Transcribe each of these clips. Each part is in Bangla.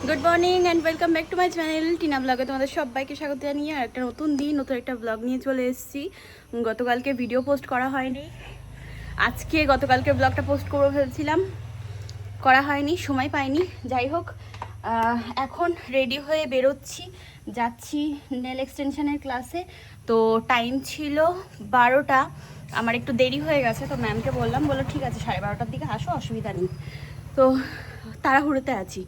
Good morning and welcome back to my channel Tina ব্লগে তোমাদের সবাইকে স্বাগত জানিয়ে আর একটা নতুন দিন নতুন একটা ব্লগ নিয়ে চলে এসেছি। গতকালকে ভিডিও পোস্ট করা হয়নি, আজকে গতকালকে ব্লগটা পোস্ট করবো ভেবেছিলাম, করা হয়নি, সময় পাইনি। যাই হোক, এখন রেডি হয়ে বেরোচ্ছি, যাচ্ছি নেল এক্সটেনশনের ক্লাসে। তো টাইম ছিল 12টা, আমার একটু দেরি হয়ে গেছে, তো ম্যামকে বললাম, বললো ঠিক আছে 12:30টার দিকে আসো, অসুবিধা নেই। তো তাড়াহুড়োতে আছি,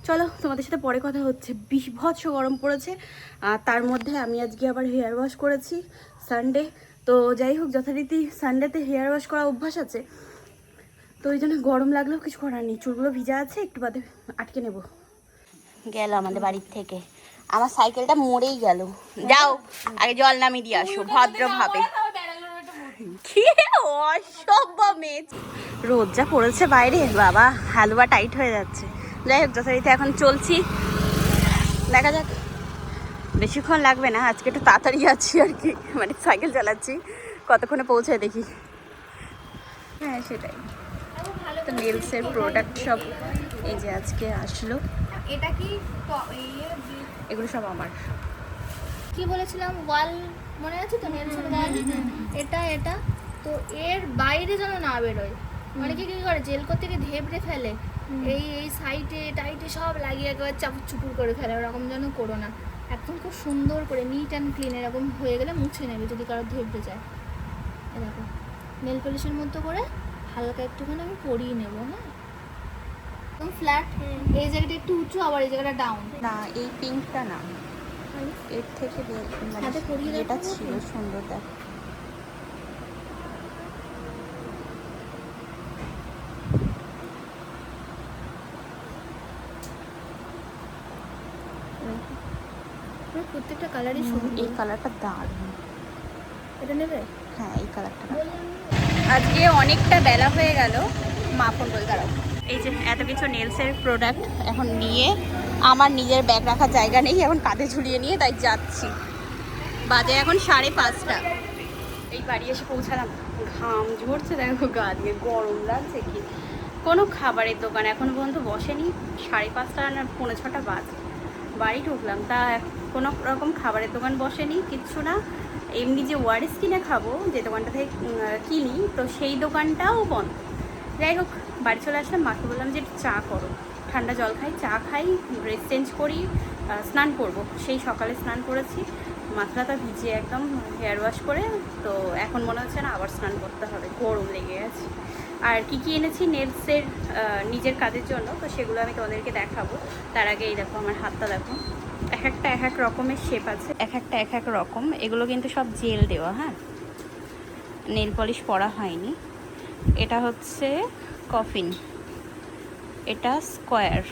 চলো তোমাদের সাথে পরে কথা হচ্ছে। বিভৎস গরম পড়েছে, আর তার মধ্যে আমি আজকে আবার হেয়ার ওয়াশ করেছি সানডে। তো যাই হোক, যথারীতি সানডেতে হেয়ার ওয়াশ করা অভ্যাস আছে, তো ওই জন্য গরম লাগলেও কিছু করার নেই। চুলগুলো ভিজা আছে, একটু বাদে আটকে নেব। গেল আমাদের বাড়ির থেকে, আমার সাইকেলটা মরেই গেল। যাও আগে জল নামিয়ে দিয়ে আসো ভদ্রভাবে। কি অসভ্য মেয়ে, রোদ যা পড়েছে বাইরে, বাবা হালুয়া টাইট হয়ে যাচ্ছে। যাই হোক, যথারীতি এখন চলছি, দেখা যাক। বেশিক্ষণ লাগবে না, আজকে একটু তাড়াতাড়ি আছি আর কি, মানে সাইকেল চালাচ্ছি, কতক্ষণে পৌঁছায় দেখি। হ্যাঁ সেটাই, তো নেলসের প্রোডাক্ট সব এই যে আজকে আসলো। এটা কি এগুলো সব আমার। কি বলেছিলাম, ওয়াল মনে আছে তো, নেলসের ওয়াল। এটা তো এর বাইরে যেন না বেরোয়। অনেকে কি করে, জেল করতে গিয়ে ধেবড়ে ফেলে, এই সাইডে টাইটে সব লাগিয়ে একেবারে চাপুর চুপুর করে ফেলে, ওরকম যেন করো না। একদম খুব সুন্দর করে নিট অ্যান্ড ক্লিন এরকম হয়ে গেলে মুছে নেবে যদি কারো ধেবড়ে যায়। এরকম নেল পলিশের মতো করে হালকা একটুখানি আমি পরিয়ে নেবো। হ্যাঁ, একদম ফ্ল্যাট, এই জায়গাটা একটু উঁচু, আবার এই জায়গাটা ডাউন। না এই পিঙ্কটা না, এর থেকে মানে এটা ছিল সুন্দর, দেখ। প্রত্যেকটা কালারই সুন্দর। এই কালারটা দারুণ, এটা নেবে? হ্যাঁ এই কালারটা। আজকে অনেকটা বেলা হয়ে গেল, মা ফোন বলে দাঁড়াও। এই যে এত কিছু নেলসের প্রোডাক্ট এখন নিয়ে, আমার নিজের ব্যাগ রাখার জায়গা নেই, এখন কাঁধে ঝুলিয়ে নিয়ে তাই যাচ্ছি। বাজে এখন 5:30। এই বাড়ি এসে পৌঁছালাম, ঘাম ঝরছে, দেখো গা দিয়ে, গরম লাগছে কি। কোনো খাবারের দোকান এখনো পর্যন্ত বসেনি, 5:30 না 5:45 বাজে বাড়ি ঢুকলাম, তা কোনো রকম খাবারের দোকান বসেনি, কিচ্ছু না। এমনি যে ওয়ারেস কিনে খাবো, যে দোকানটা থেকে কিনি, তো সেই দোকানটাও বন্ধ। যাই হোক, বাড়ি চলে আসলাম, মাকে বললাম যে একটু চা করো, ঠান্ডা জল খাই, চা খাই, ড্রেস চেঞ্জ করি, স্নান করব। সেই সকালে স্নান করেছি, মাথাটা ভিজিয়ে একদম হেয়ার ওয়াশ করে, তো এখন মনে হচ্ছে না আবার স্নান করতে হবে, গরম লেগে গেছে। আর কি কি এনেছি নেলসের নিজের কাজের জন্য, তো সেগুলো আমি তোমাদেরকে দেখাবো। তার আগে এই দেখো আমার হাতটা দেখো, এক একটা এক এক রকমের শেপ আছে, এক একটা এক এক রকম। এগুলো কিন্তু সব জেল দেওয়া, হ্যাঁ, নেল পলিশ পরা হয়নি। এটা হচ্ছে কফিন, এটা স্কোয়ার,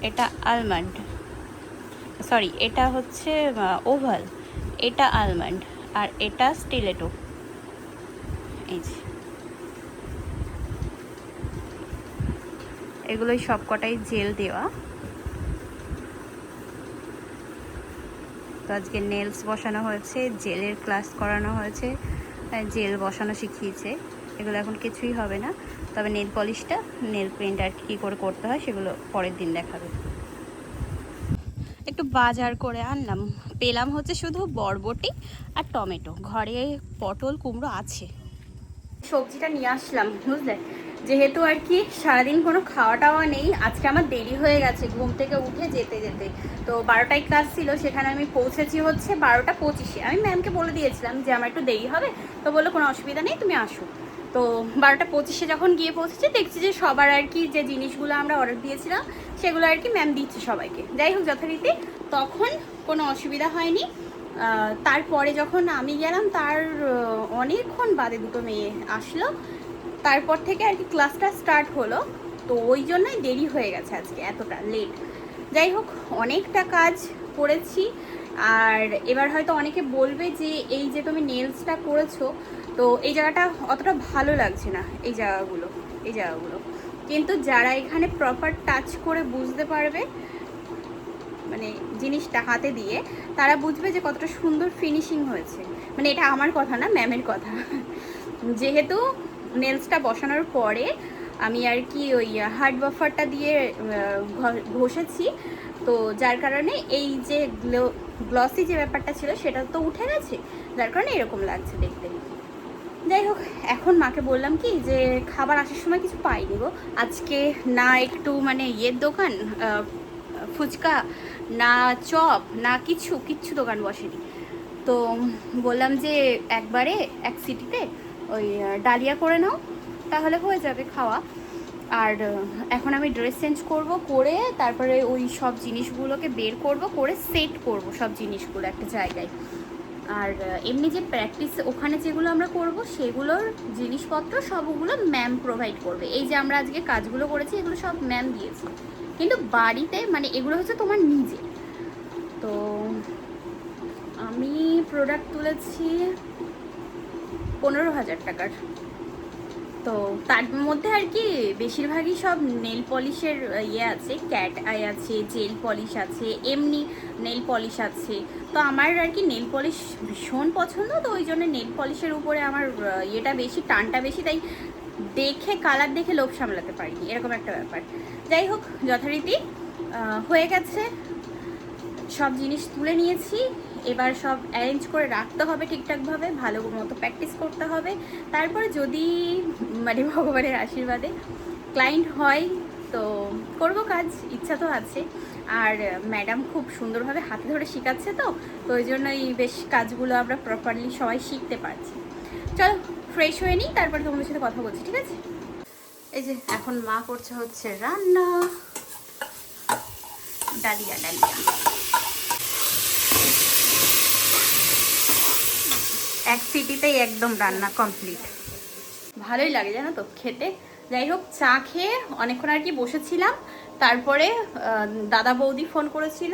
এটা আলমন্ড, সরি এটা হচ্ছে ওভাল, এটা আলমন্ড, আর এটা স্টিলেটো। এই যে এগুলোই সব কটাই জেল দেওয়া। তো আজকে নেলস বসানো হয়েছে, জেলের ক্লাস করানো হয়েছে, জেল বসানো শিখিয়েছে। এগুলো এখন কিছুই হবে না, তবে নেল পলিশটা, নেল পেন্ট আর কী করে করতে হয় সেগুলো পরের দিন দেখাবে। একটু বাজার করে আনলাম, পেলাম হচ্ছে শুধু বরবটি আর টমেটো, ঘরে পটল কুমড়ো আছে। সবজিটা নিয়ে আসলাম, বুঝলে, যেহেতু আর কি সারাদিন কোনো খাওয়া টাওয়া নেই, আজকে আমার দেরি হয়ে গেছে ঘুম থেকে উঠে যেতে যেতে। তো 12টায় ক্লাস ছিল, সেখানে আমি পৌঁছেছি হচ্ছে 12:25। আমি ম্যামকে বলে দিয়েছিলাম যে আমার একটু দেরি হবে, তো বললো কোনো অসুবিধা নেই, তুমি আসো। তো 12:25 যখন গিয়ে পৌঁছেছি, দেখছি যে সবার আর কি যে জিনিসগুলো আমরা অর্ডার দিয়েছিলাম সেগুলো আর কি ম্যাম দিচ্ছে সবাইকে। যাই হোক, যথারীতি তখন কোনো অসুবিধা হয়নি। তারপরে যখন আমি গেলাম, তার অনেকক্ষণ বাদে দুটো মেয়ে আসলো, তারপর থেকে আর কি ক্লাসটা স্টার্ট হলো। তো ওই জন্যই দেরি হয়ে গেছে আজকে, এতটা লেট। যাই হোক, অনেকটা কাজ করেছি। আর এবার হয়তো অনেকে বলবে যে এই যে তুমি নেলসটা করেছো, তো এই জায়গাটা অতটা ভালো লাগছে না, এই জায়গাগুলো, এই জায়গাগুলো। কিন্তু যারা এখানে প্রপার টাচ করে বুঝতে পারবে, মানে জিনিসটা হাতে দিয়ে, তারা বুঝবে যে কতটা সুন্দর ফিনিশিং হয়েছে। মানে এটা আমার কথা না, ম্যামের কথা। যেহেতু নেলসটা বসানোর পরে আমি আর কি ওই হার্ড বাফারটা দিয়ে ঘষেছি, তো যার কারণে এই যে গ্লসি যে ব্যাপারটা ছিল সেটা তো উঠে গেছে, যার কারণে এরকম লাগছে দেখতে। যাই হোক, এখন মাকে বললাম কি যে খাবার আসার সময় কিছু পাইনি গো আজকে, না একটু মানে ইয়ের দোকান ফুচকা, না চপ, না কিচ্ছু দোকান বসেনি। তো বললাম যে একবারে এক সিটিতে ওই ডালিয়া করে নাও, তাহলে হয়ে যাবে খাওয়া। আর এখন আমি ড্রেস চেঞ্জ করব, করে তারপরে ওই সব জিনিসগুলোকে বের করব, করে সেট করব সব জিনিসগুলো একটা জায়গায়। আর এমনি যে প্র্যাকটিস ওখানে যেগুলো আমরা করব সেগুলোর জিনিসপত্র সবগুলো ম্যাম প্রোভাইড করবে। এই যে আমরা আজকে কাজগুলো করেছি এগুলো সব ম্যাম দিয়েছে, কিন্তু বাড়িতে মানে এগুলো হচ্ছে তোমার নিজে। তো আমি প্রোডাক্ট তুলেছি 15,000 টাকার। তো তার মধ্যে আর কি বেশিরভাগই সব নেল পলিশের ইয়ে আছে, ক্যাট আই আছে, জেল পলিশ আছে, এমনি নেল পলিশ আছে। তো আমার আর কি নেল পলিশ ভীষণ পছন্দ, তো ওই জন্য নেল পলিশের উপরে আমার ইয়েটা বেশি, টানটা বেশি, তাই দেখে কালার দেখে লোভ সামলাতে পারিনি, এরকম একটা ব্যাপার। যাই হোক, যথারীতি হয়ে গেছে, সব জিনিস তুলে নিয়েছি। এবার সব অ্যারেঞ্জ করে রাখতে হবে ঠিকঠাকভাবে, ভালো মতো প্র্যাকটিস করতে হবে। তারপরে যদি মানে ভগবানের আশীর্বাদে ক্লায়েন্ট হয় তো করব কাজ, ইচ্ছা তো আছে। আর ম্যাডাম খুব সুন্দরভাবে হাতে ধরে শেখাচ্ছে, তো ওই জন্যই বেশ কাজগুলো আমরা প্রপারলি সবাই শিখতে পারছি। চলো ফ্রেশ হয়ে নিই, তারপরে তোমাদের সাথে কথা বলছি, ঠিক আছে? এই যে এখন মা করছে হচ্ছে রান্না, ডালিয়া। এক সিটিতেই একদম রান্না কমপ্লিট। ভালোই লাগে জানো তো খেতে। যাই হোক, চা খেয়ে অনেকক্ষণ আর কি বসেছিলাম। তারপরে দাদা বৌদি ফোন করেছিল,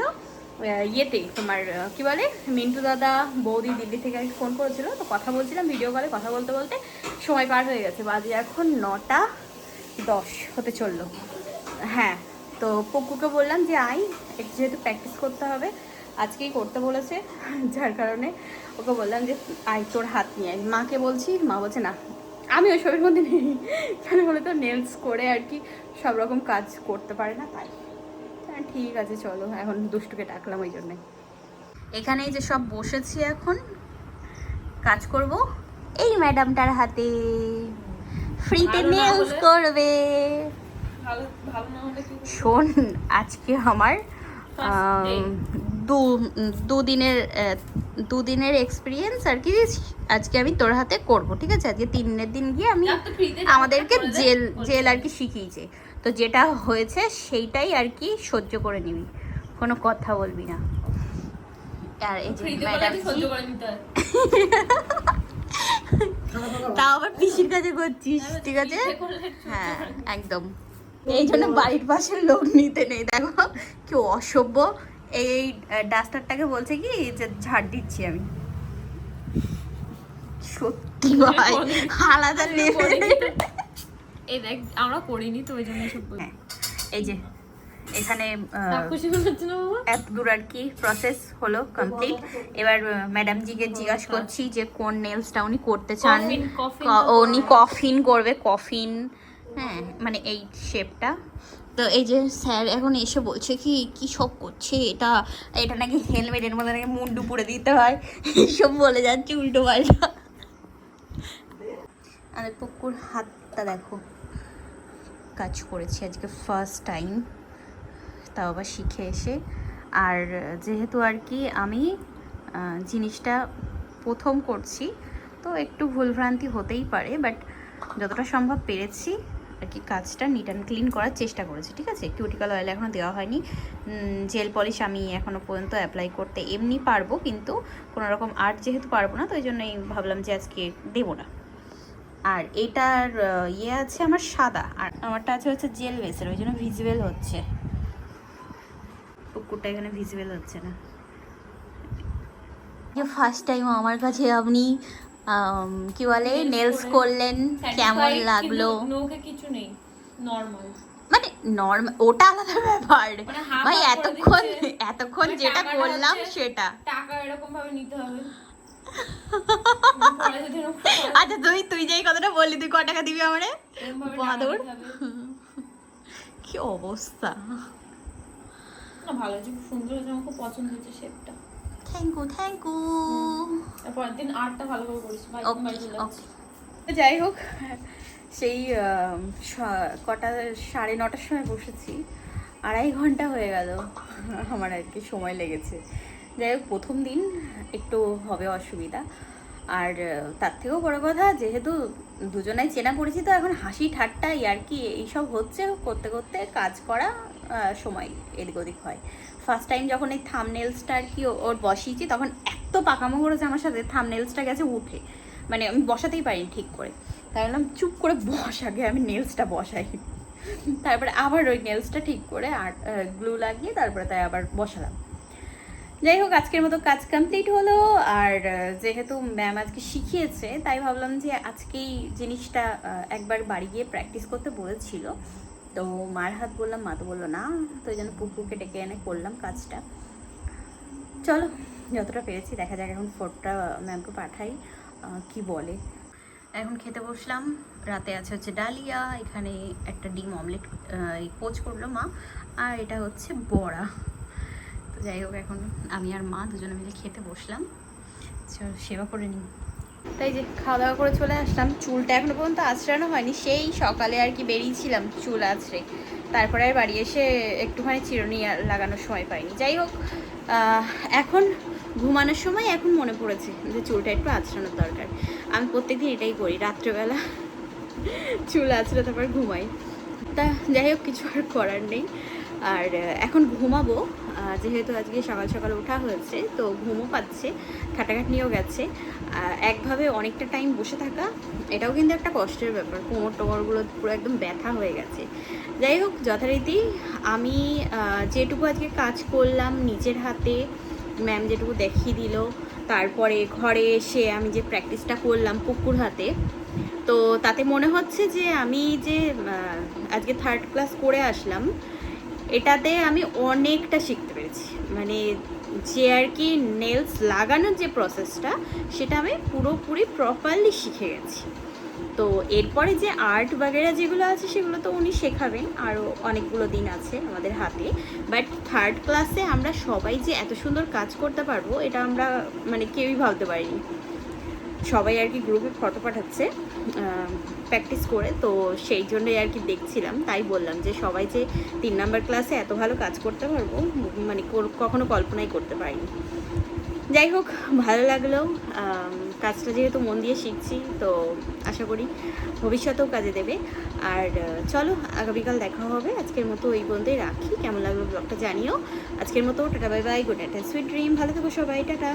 ইয়েতে তোমার কি বলে মিন্টু দাদা বৌদি দিল্লি থেকে আর কি ফোন করেছিল, তো কথা বলছিলাম ভিডিও কলে। কথা বলতে বলতে সময় পার হয়ে গেছে, বাজে এখন 9:10 হতে চললো। হ্যাঁ, তো পক্কুকে বললাম যে আই, একটু যেহেতু প্র্যাকটিস করতে হবে, আজকেই করতে বলেছে, যার কারণে ওকে বললাম যে আই তোর হাত নিয়ে আই। মাকে বলছি, মা বলছে না আমি ওই সবের মধ্যে নেই, কেন বলে তো নেলস করে আর কি সব রকম কাজ করতে পারে না, তাই ঠিক আছে চলো, এখন দুষ্টুকে ডাকলাম ওই জন্যে। এখানে যে সব বসেছি এখন কাজ করব এই ম্যাডামটার হাতে, ফ্রিতে নেলস করবে। শোন, আজকে আমার দুদিনের এক্সপিরিয়েন্স আর কি আজকে আমি তোর হাতে করব, ঠিক আছে? আজকে 3 দিন গিয়ে আমি আমাদেরকে জেল আর কি শিখিয়েছে, তো যেটা হয়েছে সেইটাই আর কি সহ্য করে নিবি, কোনো কথা বলবি না। আর এই যে ম্যাডাম তাও আবার পিসির কাছে করছিস, ঠিক আছে? হ্যাঁ একদম, এই জন্য বাড়ির পাশের লোক নিতে নেই। দেখো কি অসভ্য, এই ডাস্টারটাকে বলছে কি যে ঝাড় দিচ্ছি আমি। সত্যি ভাই আলাদা লেভেল। এই দেখ আমরা করিনি তো ওই জন্য সব বলি। হ্যাঁ, এই যে এখানে খুশি হচ্ছে না বাবা, এত দূর আর কি প্রসেস হলো কমপ্লিট। এবার ম্যাডাম জিকে জিজ্ঞাসা করছি যে কোন নেলসটা উনি করতে চান। উনি কফিন করবে, কফিন, হ্যাঁ মানে এই শেপটা। তো এই যে স্যার এখন এসে বলছে কি সব করছে, এটা নাকি হেলমেটের মধ্যে নাকি মুন্ডু পুড়ে দিতে হয়, এইসব বলে যাচ্ছে উল্টো পাল্টা। আর পুকুর হাতটা দেখো, কাজ করেছি আজকে ফার্স্ট টাইম, তাও আবার শিখে এসে। আর যেহেতু আর কি আমি জিনিসটা প্রথম করছি, তো একটু ভুলভ্রান্তি হতেই পারে, বাট যতটা সম্ভব পেরেছি আর কি কাজটা নিট অ্যান্ড ক্লিন করার চেষ্টা করেছি, ঠিক আছে? কিউটিক্যাল অয়েল এখনও দেওয়া হয়নি, জেল পলিশ আমি এখনও পর্যন্ত অ্যাপ্লাই করতে এমনি পারবো, কিন্তু কোনো রকম আর্ট যেহেতু পারবো না, তো ওই জন্যই ভাবলাম যে আজকে দেবো না। আর এটার ইয়ে আছে আমার সাদা, আর আমারটা আছে হচ্ছে জেল বেসের, ওই জন্য ভিজিবল হচ্ছে, পুকুরটা এখানে ভিজিবল হচ্ছে না। ফার্স্ট টাইম আমার কাছে আপনি কি বলে নেলস করলেন, কেমন লাগলো? নোকে কিছু নেই, নরমাল, মানে নরমাল, ওটা আলাদা ব্যাপার ভাই। এতক্ষণ যেটা করলাম সেটা টাকা এরকম ভাবে নিতে হবে। আচ্ছা তুই যেই কথাটা বললি তুই ক টাকা দিবি আমারে এরমভাবে বাঁদর টাকা দিতে হবে। কি অবস্থা। না ভালো হয়েছে, খুব সুন্দর হয়েছে, আমার খুব পছন্দ হয়েছে শেপটা। থ্যাংক ইউ তারপরের দিন আর্টটা ভালো করে করিস, ভাই ওকে বাড়ি চলে যাচ্ছি। ওকে। যাই হোক, সেই কটা 9:30টার সময় বসেছি, 2.5 ঘন্টা হয়ে গেল আমার আর কি সময় লেগেছে। যাই হোক, প্রথম দিন একটু হবে অসুবিধা, আর তার থেকেও বড় কথা, যেহেতু দুজনাই চেনা পরিচিত, এখন হাসি ঠাট্টা ইয়ার্কি এইসব হচ্ছে, করতে করতে কাজ করা সময় এদিক ওদিক হয়। ফার্স্ট টাইম যখন এই থামনেলসটা আর কি ওর বসিয়েছি, তখন এত পাকামো করেছে আমার সাথে, থামনেলসটা গেছে উঠে, মানে আমি বসাতেই পারিনি ঠিক করে। তাই বললাম চুপ করে বস, আগে আমি নেলসটা বসাই। তারপরে আবার ওই নেলসটা ঠিক করে আর গ্লু লাগিয়ে তারপরে তাই আবার বসালাম। যাই হোক, আজকের মতো কাজ কমপ্লিট হলো। আর যেহেতু ম্যাম আজকে শিখিয়েছে, তাই ভাবলাম যে আজকেই জিনিসটা একবার বাড়ি গিয়ে প্র্যাকটিস করতে বলেছিল। তো মার হাত বললাম, মা তো বললো না, তো ওই জন্য পুকুরকে ডেকে এনে করলাম কাজটা। চলো, যতটা পেরেছি দেখা যাক। এখন ফটোটা ম্যামকে পাঠাই, কি বলে। এখন খেতে বসলাম। রাতে আছে হচ্ছে ডালিয়া, এখানে একটা ডিম অমলেট পোচ করলো মা, আর এটা হচ্ছে বড়া। তো যাই হোক, এখন আমি আর মা দুজনে মিলে খেতে বসলাম। চল সেবা করে নিই। তাই যে খাওয়া দাওয়া করে চলে আসলাম। চুলটা এখনো পর্যন্ত আঁচড়ানো হয়নি, সেই সকালে আর কি বেরিয়েছিলাম চুল আঁচড়ে, তারপরে আর বাড়ি এসে একটুখানি চিরুনি লাগানোর সময় পাইনি। যাই হোক, এখন ঘুমানোর সময় এখন মনে পড়েছে যে চুলটা একটু আঁচড়ানোর দরকার। আমি প্রত্যেকদিন এটাই করি, রাত্রেবেলা চুল আঁচড়ে তারপর ঘুমাই। তা যাই হোক, কিছু আর করার নেই। আর এখন ঘুমাবো, যেহেতু আজকে সকাল সকাল ওঠা হয়েছে, তো ঘুমও পাচ্ছে, খাটাখাটনিও গেছে। একভাবে অনেকটা টাইম বসে থাকা, এটাও কিন্তু একটা কষ্টের ব্যাপার। কোমর টোমরগুলো পুরো একদম ব্যথা হয়ে গেছে। যাই হোক, যথারীতি আমি যেটুকু আজকে কাজ করলাম নিজের হাতে, ম্যাম যেটুকু দেখিয়ে দিল, তারপরে ঘরে এসে আমি যে প্র্যাকটিসটা করলাম পুকুর হাতে, তো তাতে মনে হচ্ছে যে আমি যে আজকে 3rd ক্লাস করে আসলাম, এটাতে আমি অনেকটা শিখতে পেরেছি। মানে যে আর কি নেলস লাগানোর যে প্রসেসটা, সেটা আমি পুরোপুরি প্রপারলি শিখে গেছি। তো এরপরে যে আর্ট বাগেরা যেগুলো আছে, সেগুলো তো উনি শেখাবেন, আরও অনেকগুলো দিন আছে আমাদের হাতে। বাট 3rd ক্লাসে আমরা সবাই যে এত সুন্দর কাজ করতে পারবো, এটা আমরা মানে কেউই ভাবতে পারিনি। সবাই আর কি গ্রুপে ফটো পাঠাচ্ছে প্র্যাকটিস করে, তো সেই জন্যই আর কি দেখছিলাম। তাই বললাম যে সবাই যে 3 নাম্বার ক্লাসে এত ভালো কাজ করতে পারবো, মানে কখনো কল্পনাই করতে পারিনি। যাই হোক, ভালো লাগলো। কাজটা যেহেতু মন দিয়ে শিখছি, তো আশা করি ভবিষ্যতেও কাজে দেবে। আর চলো, আগামীকাল দেখা হবে। আজকের মতো এই পর্যন্তই রাখি। কেমন লাগলো ব্লগটা জানিও। আজকের মতো tata, bye bye, good night, sweet dream. ভালো থেকো সবাই, টাটা।